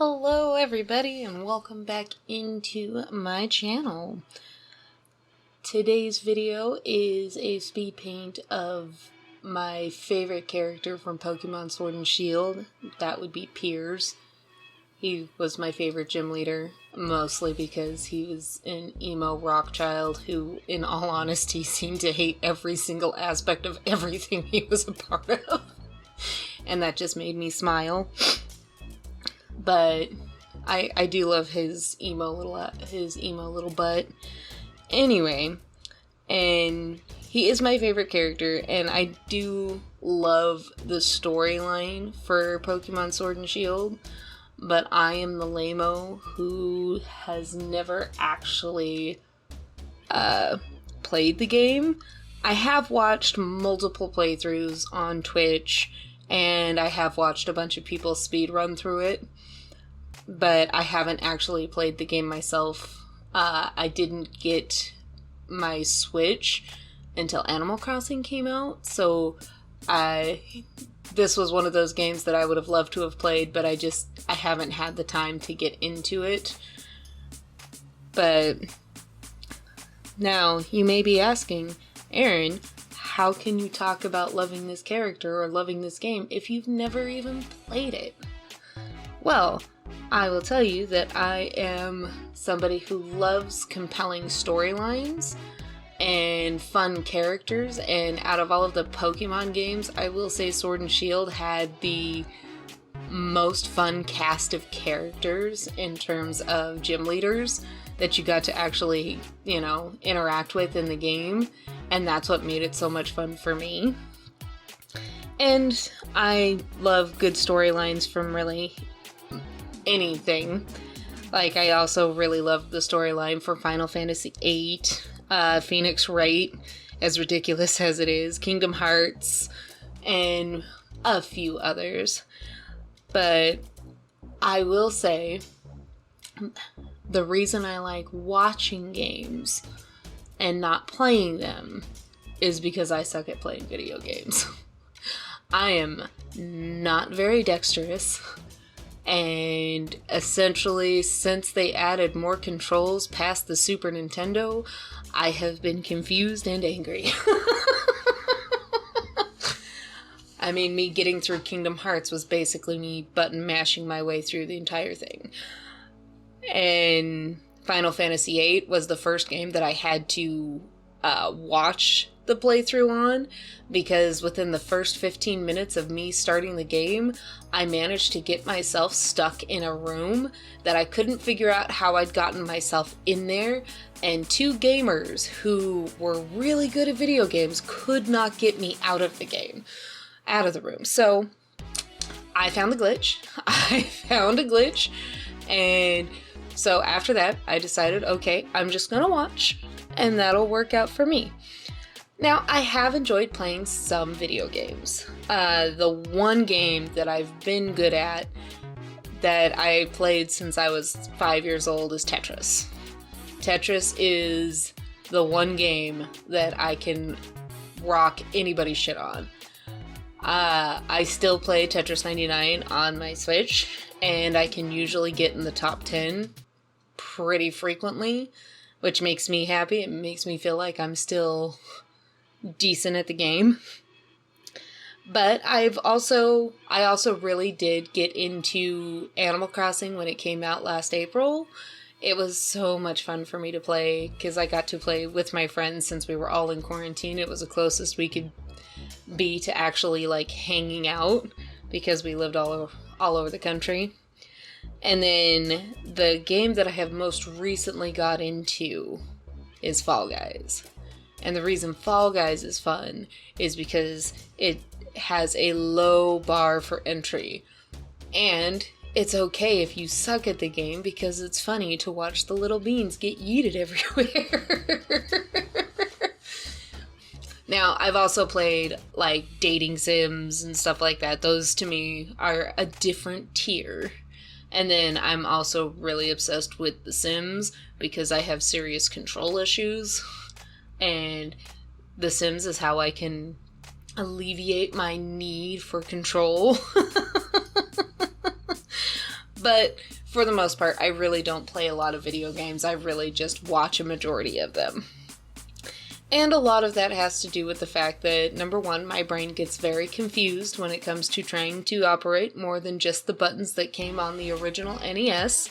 Hello everybody and welcome back into my channel. Today's video is a speed paint of my favorite character from Pokemon Sword and Shield. That would be Piers. He was my favorite gym leader, mostly because he was an emo rock child who, in all honesty, seemed to hate every single aspect of everything he was a part of. And that just made me smile. But I do love his emo little butt. Anyway, and he is my favorite character, and I do love the storyline for Pokemon Sword and Shield, but I am the lame-o who has never actually played the game. I have watched multiple playthroughs on Twitch, and I have watched a bunch of people speedrun through it, but I haven't actually played the game myself. I didn't get my Switch until Animal Crossing came out, so this was one of those games that I would have loved to have played, but I haven't had the time to get into it. But now you may be asking, Aaron, how can you talk about loving this character or loving this game if you've never even played it? Well, I will tell you that I am somebody who loves compelling storylines and fun characters, and out of all of the Pokemon games, I will say Sword and Shield had the most fun cast of characters in terms of gym leaders that you got to actually, interact with in the game, and that's what made it so much fun for me. And I love good storylines from really anything. Like, I also really love the storyline for Final Fantasy VIII, Phoenix Wright, as ridiculous as it is, Kingdom Hearts, and a few others. But I will say, the reason I like watching games and not playing them is because I suck at playing video games. I am not very dexterous, and essentially, since they added more controls past the Super Nintendo, I have been confused and angry. I mean, me getting through Kingdom Hearts was basically me button mashing my way through the entire thing. And Final Fantasy VIII was the first game that I had to watch the playthrough on, because within the first 15 minutes of me starting the game, I managed to get myself stuck in a room that I couldn't figure out how I'd gotten myself in there, and two gamers who were really good at video games could not get me out of the room. So I found a glitch, and so after that, I decided, okay, I'm just gonna watch, and that'll work out for me. Now, I have enjoyed playing some video games. The one game that I've been good at, that I played since I was 5 years old, is Tetris. Tetris is the one game that I can rock anybody's shit on. I still play Tetris 99 on my Switch, and I can usually get in the top 10 pretty frequently, which makes me happy. It makes me feel like I'm still decent at the game. But I also really did get into Animal Crossing when it came out last April. It was so much fun for me to play, because I got to play with my friends since we were all in quarantine. It was the closest we could be to actually like hanging out, because we lived all over the country. And then the game that I have most recently got into is Fall Guys. And the reason Fall Guys is fun is because it has a low bar for entry. And it's okay if you suck at the game, because it's funny to watch the little beans get yeeted everywhere. Now, I've also played, like, dating sims and stuff like that. Those, to me, are a different tier. And then I'm also really obsessed with The Sims, because I have serious control issues. And The Sims is how I can alleviate my need for control. But for the most part, I really don't play a lot of video games. I really just watch a majority of them. And a lot of that has to do with the fact that, number one, my brain gets very confused when it comes to trying to operate more than just the buttons that came on the original NES.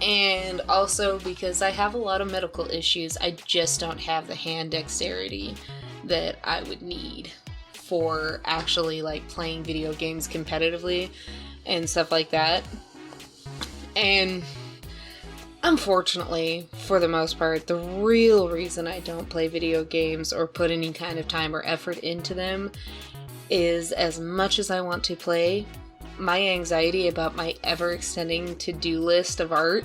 And also because I have a lot of medical issues, I just don't have the hand dexterity that I would need for actually, like, playing video games competitively and stuff like that. And unfortunately, for the most part, the real reason I don't play video games or put any kind of time or effort into them is, as much as I want to play, my anxiety about my ever-extending to-do list of art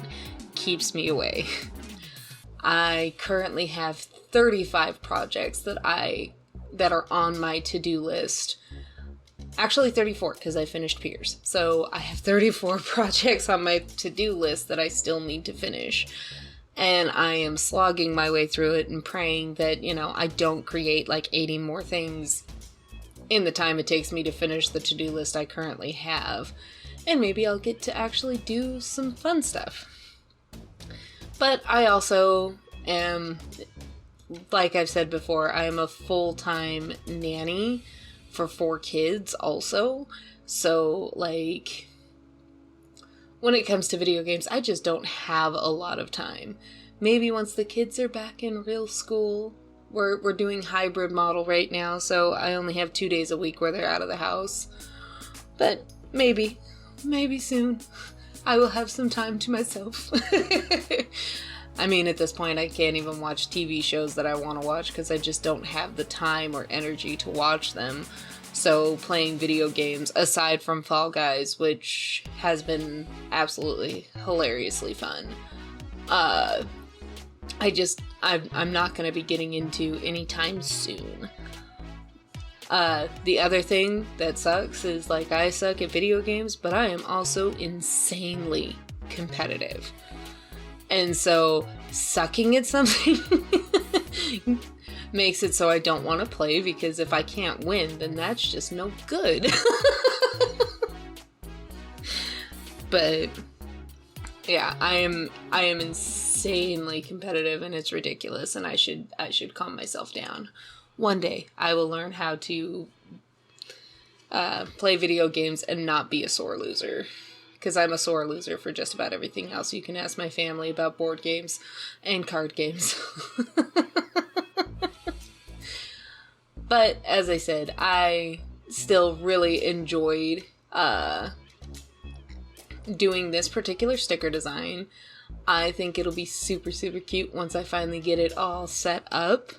keeps me away. I currently have 35 projects that are on my to-do list. Actually 34, because I finished Piers. So I have 34 projects on my to-do list that I still need to finish. And I am slogging my way through it and praying that, I don't create like 80 more things in the time it takes me to finish the to-do list I currently have. And maybe I'll get to actually do some fun stuff. But I also am, like I've said before, I am a full-time nanny for 4 kids also. So, like, when it comes to video games, I just don't have a lot of time. Maybe once the kids are back in real school. We're doing hybrid model right now, so I only have 2 days a week where they're out of the house. But maybe soon, I will have some time to myself. I mean, at this point, I can't even watch TV shows that I want to watch because I just don't have the time or energy to watch them. So playing video games, aside from Fall Guys, which has been absolutely hilariously fun, I'm not going to be getting into anytime soon. The other thing that sucks is, like, I suck at video games, but I am also insanely competitive. And so sucking at something makes it so I don't want to play, because if I can't win, then that's just no good. But yeah, I am insanely competitive, and it's ridiculous, and I should calm myself down. One day I will learn how to play video games and not be a sore loser. Because I'm a sore loser for just about everything else. You can ask my family about board games and card games. But, as I said, I still really enjoyed doing this particular sticker design. I think it'll be super, super cute once I finally get it all set up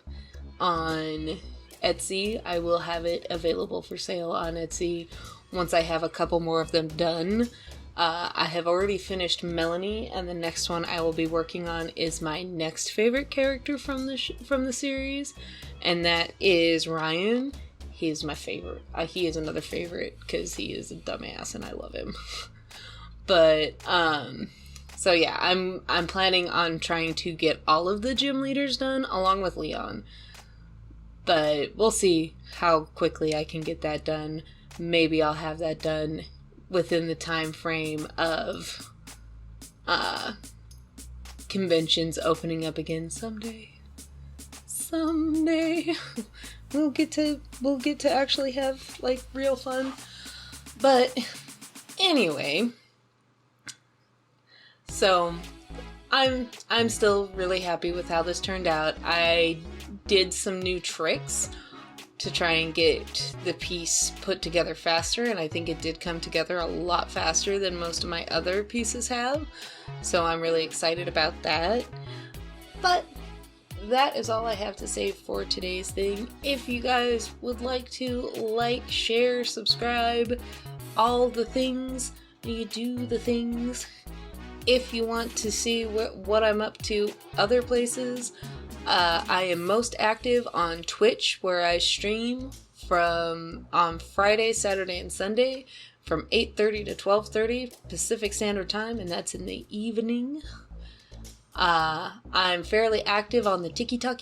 on Etsy. I will have it available for sale on Etsy once I have a couple more of them done. I have already finished Melanie, and the next one I will be working on is my next favorite character from the series, and that is Ryan. He is my favorite. He is another favorite because he is a dumbass and I love him. But so yeah, I'm planning on trying to get all of the gym leaders done along with Leon. But we'll see how quickly I can get that done. Maybe I'll have that done within the time frame of conventions opening up again someday. We'll get to actually have, like, real fun. But anyway, so I'm still really happy with how this turned out. I did some new tricks to try and get the piece put together faster, and I think it did come together a lot faster than most of my other pieces have, so I'm really excited about that. But that is all I have to say for today's thing. If you guys would like to like, share, subscribe, all the things, you do the things. If you want to see what I'm up to other places, I am most active on Twitch, where I stream on Friday, Saturday, and Sunday from 8:30 to 12:30 Pacific Standard Time, and that's in the evening. I'm fairly active on the TikTok.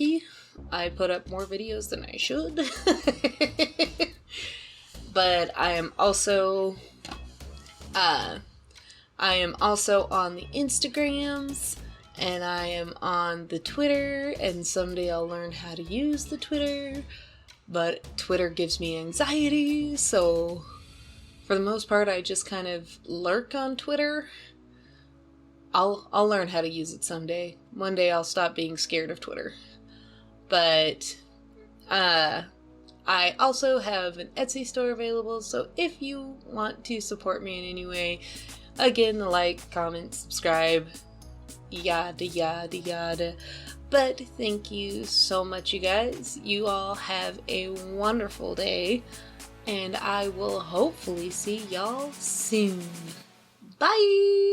I put up more videos than I should. But I am also I am also on the Instagrams, and I am on the Twitter, and someday I'll learn how to use the Twitter, but Twitter gives me anxiety, so for the most part I just kind of lurk on Twitter. I'll learn how to use it someday. One day I'll stop being scared of Twitter. But I also have an Etsy store available, so if you want to support me in any way, again, like, comment, subscribe, yada yada yada. But thank you so much, you guys. You all have a wonderful day, and I will hopefully see y'all soon. Bye!